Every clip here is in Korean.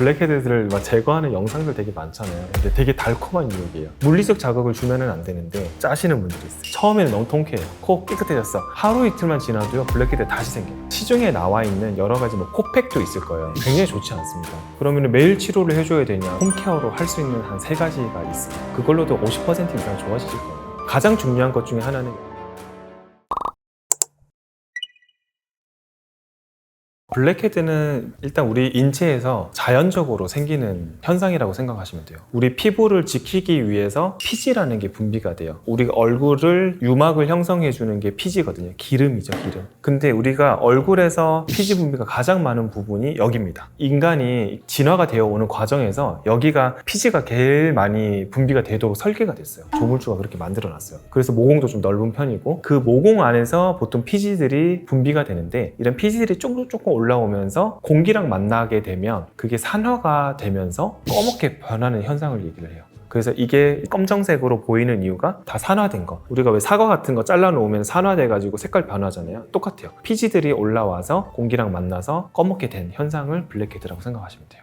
블랙헤드들을 막 제거하는 영상들 되게 많잖아요. 근데 되게 달콤한 유혹이에요. 물리적 자극을 주면은 안 되는데 짜시는 분들이 있어요. 처음에는 너무 통쾌해요. 코 깨끗해졌어. 하루 이틀만 지나도요 블랙헤드 다시 생겨요. 시중에 나와 있는 여러 가지 뭐 코팩도 있을 거예요. 굉장히 좋지 않습니다. 그러면 매일 치료를 해줘야 되냐? 홈케어로 할 수 있는 한 3가지가 있어요. 그걸로도 50% 이상 좋아지실 거예요. 가장 중요한 것 중에 하나는 블랙헤드는 일단 우리 인체에서 자연적으로 생기는 현상이라고 생각하시면 돼요. 우리 피부를 지키기 위해서 피지라는 게 분비가 돼요. 우리가 얼굴을 유막을 형성해 주는 게 피지거든요. 기름이죠, 기름. 근데 우리가 얼굴에서 피지 분비가 가장 많은 부분이 여기입니다. 인간이 진화가 되어 오는 과정에서 여기가 피지가 제일 많이 분비가 되도록 설계가 됐어요. 조물주가 그렇게 만들어 놨어요. 그래서 모공도 좀 넓은 편이고 그 모공 안에서 보통 피지들이 분비가 되는데 이런 피지들이 조금 올라오면서 공기랑 만나게 되면 그게 산화가 되면서 검게 변하는 현상을 얘기를 해요. 그래서 이게 검정색으로 보이는 이유가 다 산화된 거. 우리가 왜 사과 같은 거 잘라놓으면 산화돼가지고 색깔 변하잖아요. 똑같아요. 피지들이 올라와서 공기랑 만나서 검게 된 현상을 블랙헤드라고 생각하시면 돼요.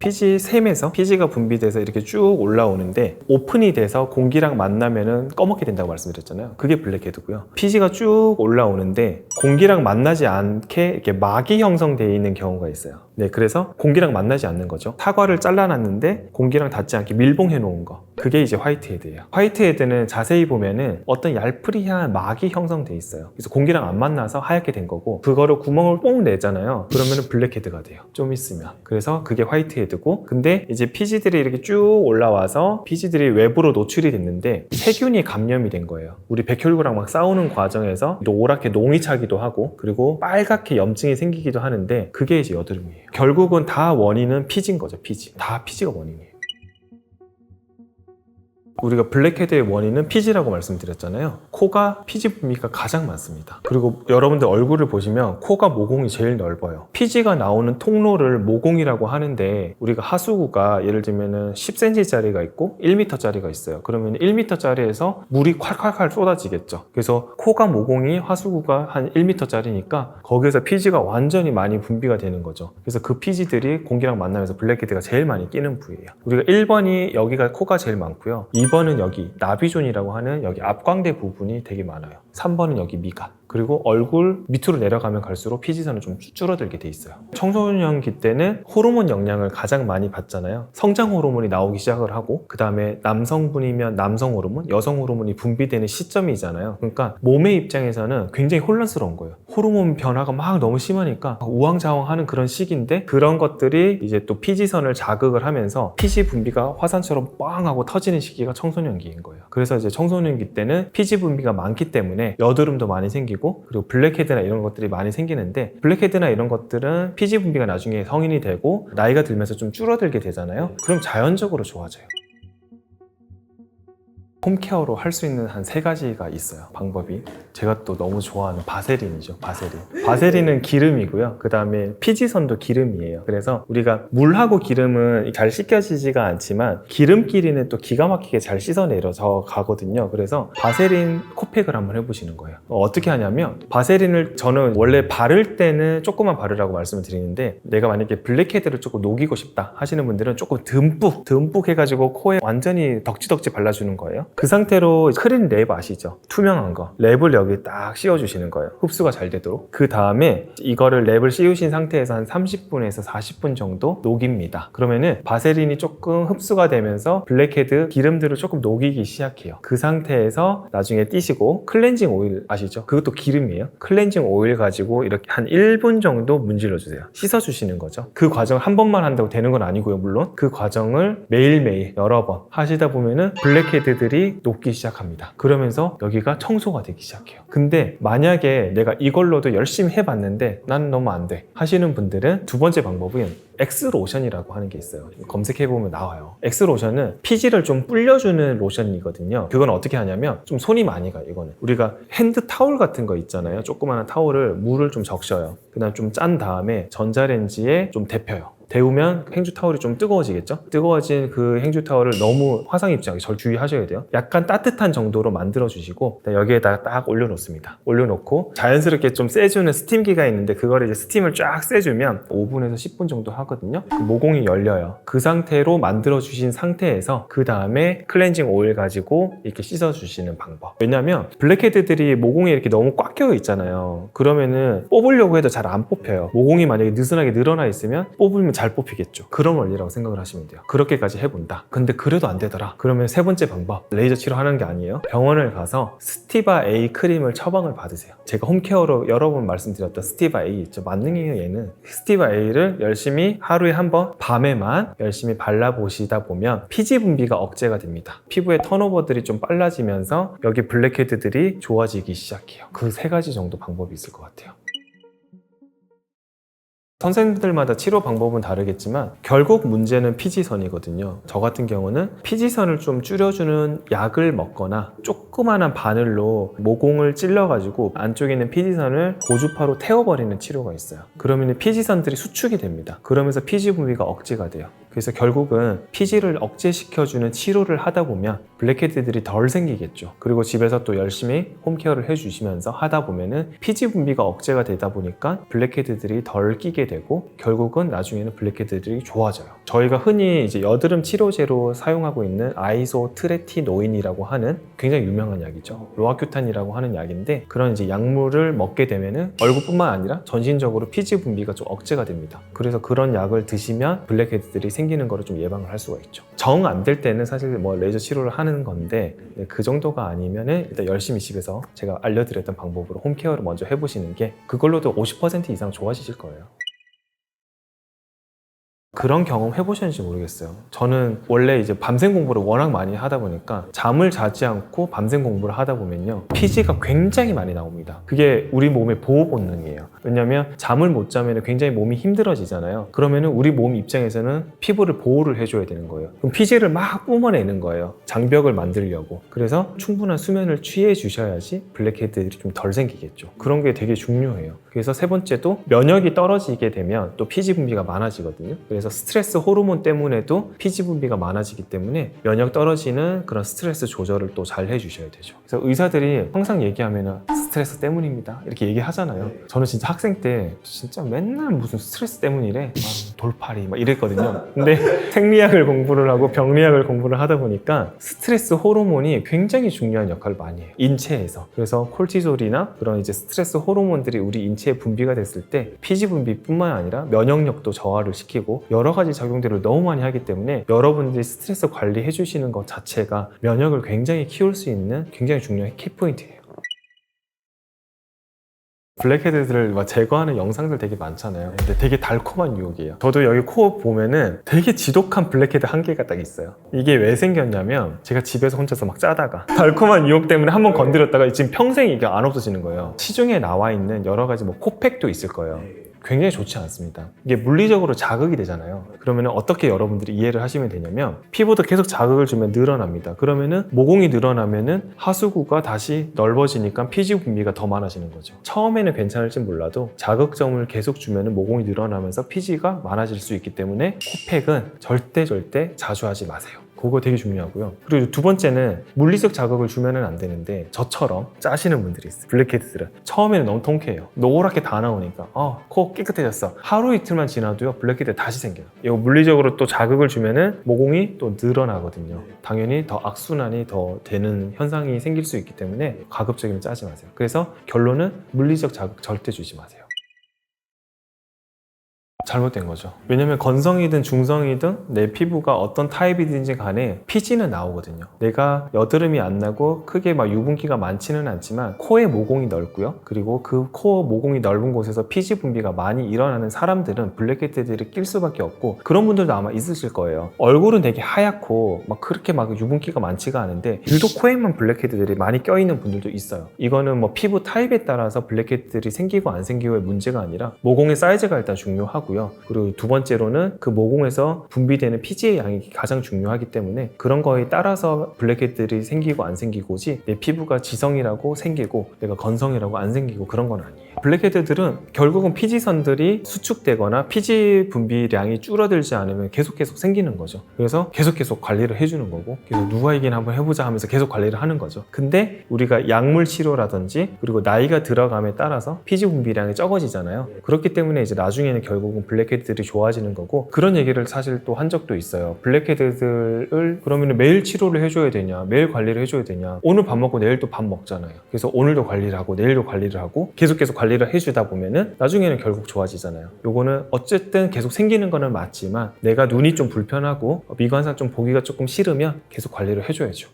피지 샘에서 피지가 분비돼서 이렇게 쭉 올라오는데 오픈이 돼서 공기랑 만나면은 검게 된다고 말씀드렸잖아요. 그게 블랙헤드고요. 피지가 쭉 올라오는데 공기랑 만나지 않게 이렇게 막이 형성되어 있는 경우가 있어요. 네, 그래서 공기랑 만나지 않는 거죠. 사과를 잘라놨는데 공기랑 닿지 않게 밀봉해 놓은 거. 그게 이제 화이트헤드예요. 화이트헤드는 자세히 보면은 어떤 얄프리한 막이 형성돼 있어요. 그래서 공기랑 안 만나서 하얗게 된 거고 그거를 구멍을 뽕 내잖아요. 그러면은 블랙헤드가 돼요. 좀 있으면. 그래서 그게 화이트헤드고 근데 이제 피지들이 이렇게 쭉 올라와서 피지들이 외부로 노출이 됐는데 세균이 감염이 된 거예요. 우리 백혈구랑 막 싸우는 과정에서 노랗게 농이 차기도 하고 그리고 빨갛게 염증이 생기기도 하는데 그게 이제 여드름이에요. 결국은 다 원인은 피지인 거죠. 피지. 다 피지가 원인이에요. 우리가 블랙헤드의 원인은 피지라고 말씀드렸잖아요. 코가 피지 분비가 가장 많습니다. 그리고 여러분들 얼굴을 보시면 코가 모공이 제일 넓어요. 피지가 나오는 통로를 모공이라고 하는데 우리가 하수구가 예를 들면 10cm짜리가 있고 1m짜리가 있어요. 그러면 1m짜리에서 물이 콸콸콸 쏟아지겠죠. 그래서 코가 모공이 하수구가 한 1m짜리니까 거기에서 피지가 완전히 많이 분비가 되는 거죠. 그래서 그 피지들이 공기랑 만나면서 블랙헤드가 제일 많이 끼는 부위예요. 우리가 1번이 여기가 코가 제일 많고요. 2번은 여기 나비존이라고 하는 여기 앞광대 부분이 되게 많아요. 3번은 여기 미간. 그리고 얼굴 밑으로 내려가면 갈수록 피지선은 좀 줄어들게 돼 있어요. 청소년기 때는 호르몬 영향을 가장 많이 받잖아요. 성장 호르몬이 나오기 시작을 하고 그 다음에 남성분이면 남성 호르몬, 여성 호르몬이 분비되는 시점이잖아요. 그러니까 몸의 입장에서는 굉장히 혼란스러운 거예요. 호르몬 변화가 막 너무 심하니까 우왕좌왕하는 그런 시기인데 그런 것들이 이제 또 피지선을 자극을 하면서 피지 분비가 화산처럼 빵 하고 터지는 시기가 청소년기인 거예요. 그래서 이제 청소년기 때는 피지 분비가 많기 때문에 여드름도 많이 생기고 그리고 블랙헤드나 이런 것들이 많이 생기는데 블랙헤드나 이런 것들은 피지 분비가 나중에 성인이 되고 나이가 들면서 좀 줄어들게 되잖아요. 그럼 자연적으로 좋아져요. 홈케어로 할 수 있는 한 3가지가 있어요. 방법이. 제가 또 너무 좋아하는 바세린이죠. 바세린. 바세린은 기름이고요. 그 다음에 피지선도 기름이에요. 그래서 우리가 물하고 기름은 잘 씻겨지지가 않지만 기름끼리는 또 기가 막히게 잘 씻어내려져 가거든요. 그래서 바세린 코팩을 한번 해보시는 거예요. 어떻게 하냐면 바세린을 저는 원래 바를 때는 조금만 바르라고 말씀을 드리는데 내가 만약에 블랙헤드를 조금 녹이고 싶다 하시는 분들은 조금 듬뿍 해가지고 코에 완전히 덕지덕지 발라주는 거예요. 그 상태로 크린 랩 아시죠? 투명한 거. 랩을 여기 딱 씌워주시는 거예요. 흡수가 잘 되도록. 그 다음에 이거를 랩을 씌우신 상태에서 한 30분에서 40분 정도 녹입니다. 그러면은 바세린이 조금 흡수가 되면서 블랙헤드 기름들을 조금 녹이기 시작해요. 그 상태에서 나중에 띄시고 클렌징 오일 아시죠? 그것도 기름이에요. 클렌징 오일 가지고 이렇게 한 1분 정도 문질러 주세요. 씻어주시는 거죠. 그 과정을 한 번만 한다고 되는 건 아니고요. 물론 그 과정을 매일매일 여러 번 하시다 보면은 블랙헤드들이 녹기 시작합니다. 그러면서 여기가 청소가 되기 시작해요. 근데 만약에 내가 이걸로도 열심히 해봤는데 난 너무 안 돼 하시는 분들은 두 번째 방법은 엑스로션이라고 하는 게 있어요. 검색해보면 나와요. 엑스로션은 피지를 좀 불려주는 로션이거든요. 그건 어떻게 하냐면 좀 손이 많이 가요. 이거는 우리가 핸드 타올 같은 거 있잖아요. 조그마한 타올을 물을 좀 적셔요. 그 다음 좀 짠 다음에 전자레인지에 좀 데펴요. 데우면 행주 타월이 좀 뜨거워지겠죠? 뜨거워진 그 행주 타월을 너무 화상 입지 않게 절 주의하셔야 돼요. 약간 따뜻한 정도로 만들어 주시고 여기에다가 딱 올려놓습니다. 올려놓고 자연스럽게 좀 쐬주는 스팀기가 있는데 그거를 이제 스팀을 쫙 쐬주면 5분에서 10분 정도 하거든요. 그 모공이 열려요. 그 상태로 만들어 주신 상태에서 그 다음에 클렌징 오일 가지고 이렇게 씻어 주시는 방법. 왜냐면 블랙헤드들이 모공이 이렇게 너무 꽉 껴 있잖아요. 그러면은 뽑으려고 해도 잘 안 뽑혀요. 모공이 만약에 느슨하게 늘어나 있으면 뽑으면 잘 뽑히겠죠. 그런 원리라고 생각을 하시면 돼요. 그렇게까지 해본다. 근데 그래도 안 되더라. 그러면 세 번째 방법, 레이저 치료하는 게 아니에요. 병원을 가서 스티바 A 크림을 처방을 받으세요. 제가 홈케어로 여러 번 말씀드렸던 스티바 A 있죠. 만능이에요. 얘는 스티바 A를 열심히 하루에 한 번 밤에만 열심히 발라보시다 보면 피지 분비가 억제가 됩니다. 피부의 턴오버들이 좀 빨라지면서 여기 블랙헤드들이 좋아지기 시작해요. 그 세 가지 정도 방법이 있을 것 같아요. 선생님들마다 치료 방법은 다르겠지만 결국 문제는 피지선이거든요. 저 같은 경우는 피지선을 좀 줄여주는 약을 먹거나 조그만한 바늘로 모공을 찔러가지고 안쪽에 있는 피지선을 고주파로 태워버리는 치료가 있어요. 그러면 피지선들이 수축이 됩니다. 그러면서 피지 분비가 억제가 돼요. 그래서 결국은 피지를 억제시켜주는 치료를 하다 보면 블랙헤드들이 덜 생기겠죠. 그리고 집에서 또 열심히 홈케어를 해주시면서 하다 보면은 피지 분비가 억제가 되다 보니까 블랙헤드들이 덜 끼게 되고 결국은 나중에는 블랙헤드들이 좋아져요. 저희가 흔히 이제 여드름 치료제로 사용하고 있는 아이소트레티노인이라고 하는 굉장히 유명한 약이죠. 로아큐탄이라고 하는 약인데 그런 이제 약물을 먹게 되면은 얼굴뿐만 아니라 전신적으로 피지 분비가 좀 억제가 됩니다. 그래서 그런 약을 드시면 블랙헤드들이 생기는 거를 좀 예방을 할 수가 있죠. 정 안 될 때는 사실 뭐 레이저 치료를 하는 건데 그 정도가 아니면은 일단 열심히 집에서 제가 알려드렸던 방법으로 홈케어를 먼저 해보시는 게 그걸로도 50% 이상 좋아지실 거예요. 그런 경험 해보셨는지 모르겠어요. 저는 원래 이제 밤샘 공부를 워낙 많이 하다 보니까 잠을 자지 않고 밤샘 공부를 하다 보면요 피지가 굉장히 많이 나옵니다. 그게 우리 몸의 보호 본능이에요. 왜냐면 잠을 못 자면 굉장히 몸이 힘들어지잖아요. 그러면 우리 몸 입장에서는 피부를 보호를 해줘야 되는 거예요. 그럼 피지를 막 뿜어내는 거예요. 장벽을 만들려고. 그래서 충분한 수면을 취해 주셔야지 블랙헤드들이 좀 덜 생기겠죠. 그런 게 되게 중요해요. 그래서 세 번째도 면역이 떨어지게 되면 또 피지 분비가 많아지거든요. 그래서 스트레스 호르몬 때문에도 피지 분비가 많아지기 때문에 면역 떨어지는 그런 스트레스 조절을 또 잘 해주셔야 되죠. 그래서 의사들이 항상 얘기하면은 스트레스 때문입니다 이렇게 얘기하잖아요. 저는 진짜 학생 때 진짜 맨날 무슨 스트레스 때문이래 돌팔이 막 이랬거든요. 근데 생리학을 공부를 하고 병리학을 공부를 하다 보니까 스트레스 호르몬이 굉장히 중요한 역할을 많이 해요. 인체에서. 그래서 콜티졸이나 그런 이제 스트레스 호르몬들이 우리 인체에 분비가 됐을 때 피지 분비뿐만 아니라 면역력도 저하를 시키고 여러 가지 작용들을 너무 많이 하기 때문에 여러분들이 스트레스 관리해 주시는 것 자체가 면역을 굉장히 키울 수 있는 굉장히 중요한 키포인트예요. 블랙헤드들을 제거하는 영상들 되게 많잖아요. 근데 되게 달콤한 유혹이에요. 저도 여기 코 보면은 되게 지독한 블랙헤드 한 개가 딱 있어요. 이게 왜 생겼냐면 제가 집에서 혼자서 막 짜다가 달콤한 유혹 때문에 한번 건드렸다가 지금 평생 이게 안 없어지는 거예요. 시중에 나와 있는 여러 가지 뭐 코팩도 있을 거예요. 굉장히 좋지 않습니다. 이게 물리적으로 자극이 되잖아요. 그러면 어떻게 여러분들이 이해를 하시면 되냐면 피부도 계속 자극을 주면 늘어납니다. 그러면은 모공이 늘어나면은 하수구가 다시 넓어지니까 피지 분비가 더 많아지는 거죠. 처음에는 괜찮을지 몰라도 자극점을 계속 주면은 모공이 늘어나면서 피지가 많아질 수 있기 때문에 코팩은 절대 자주 하지 마세요. 그거 되게 중요하고요. 그리고 두 번째는 물리적 자극을 주면은 안 되는데 저처럼 짜시는 분들이 있어요. 블랙헤드들은 처음에는 너무 통쾌해요. 노랗게 다 나오니까 코 깨끗해졌어. 하루 이틀만 지나도요 블랙헤드 다시 생겨요. 이거 물리적으로 또 자극을 주면은 모공이 또 늘어나거든요. 당연히 더 악순환이 더 되는 현상이 생길 수 있기 때문에 가급적이면 짜지 마세요. 그래서 결론은 물리적 자극 절대 주지 마세요. 잘못된 거죠. 왜냐면 건성이든 중성이든 내 피부가 어떤 타입이든지 간에 피지는 나오거든요. 내가 여드름이 안 나고 크게 막 유분기가 많지는 않지만 코의 모공이 넓고요. 그리고 그 코 모공이 넓은 곳에서 피지 분비가 많이 일어나는 사람들은 블랙헤드들이 낄 수밖에 없고 그런 분들도 아마 있으실 거예요. 얼굴은 되게 하얗고 막 그렇게 막 유분기가 많지가 않은데 유독 코에만 블랙헤드들이 많이 껴있는 분들도 있어요. 이거는 뭐 피부 타입에 따라서 블랙헤드들이 생기고 안 생기고의 문제가 아니라 모공의 사이즈가 일단 중요하고 그리고 두 번째로는 그 모공에서 분비되는 피지의 양이 가장 중요하기 때문에 그런 거에 따라서 블랙헤드들이 생기고 안 생기고지 내 피부가 지성이라고 생기고 내가 건성이라고 안 생기고 그런 건 아니에요. 블랙헤드들은 결국은 피지선들이 수축되거나 피지 분비량이 줄어들지 않으면 계속 생기는 거죠. 그래서 계속 관리를 해주는 거고, 계속 누아이긴 한번 해보자 하면서 계속 관리를 하는 거죠. 근데 우리가 약물 치료라든지 그리고 나이가 들어감에 따라서 피지 분비량이 적어지잖아요. 그렇기 때문에 이제 나중에는 결국은 블랙헤드들이 좋아지는 거고, 그런 얘기를 사실 또 한 적도 있어요. 블랙헤드들을 그러면 매일 치료를 해줘야 되냐, 매일 관리를 해줘야 되냐. 오늘 밥 먹고 내일 또 밥 먹잖아요. 그래서 오늘도 관리를 하고 내일도 관리를 하고 계속 관리를 해주다 보면은 나중에는 결국 좋아지잖아요. 요거는 어쨌든 계속 생기는 거는 맞지만 내가 눈이 좀 불편하고 미관상 좀 보기가 조금 싫으면 계속 관리를 해줘야죠.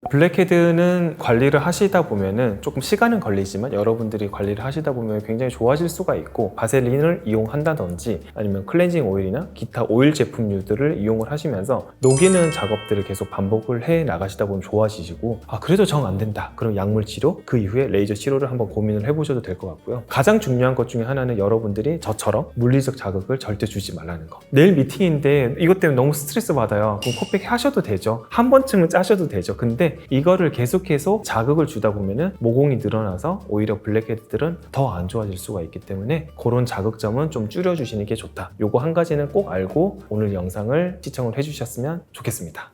블랙헤드는 관리를 하시다 보면은 조금 시간은 걸리지만 여러분들이 관리를 하시다 보면 굉장히 좋아질 수가 있고, 바셀린을 이용한다든지 아니면 클렌징 오일이나 기타 오일 제품류들을 이용을 하시면서 녹이는 작업들을 계속 반복을 해 나가시다 보면 좋아지시고, 그래도 정 안 된다, 그럼 약물 치료, 그 이후에 레이저 치료를 한번 고민을 해보셔도 될 것 같고요. 가장 중요한 것 중에 하나는 여러분들이 저처럼 물리적 자극을 절대 주지 말라는 거. 내일 미팅인데 이것 때문에 너무 스트레스 받아요. 그럼 코팩 하셔도 되죠. 한 번쯤은 짜셔도 되죠. 근데 이거를 계속해서 자극을 주다 보면은 모공이 늘어나서 오히려 블랙헤드들은 더 안 좋아질 수가 있기 때문에 그런 자극점은 좀 줄여주시는 게 좋다. 요거 한 가지는 꼭 알고 오늘 영상을 시청을 해주셨으면 좋겠습니다.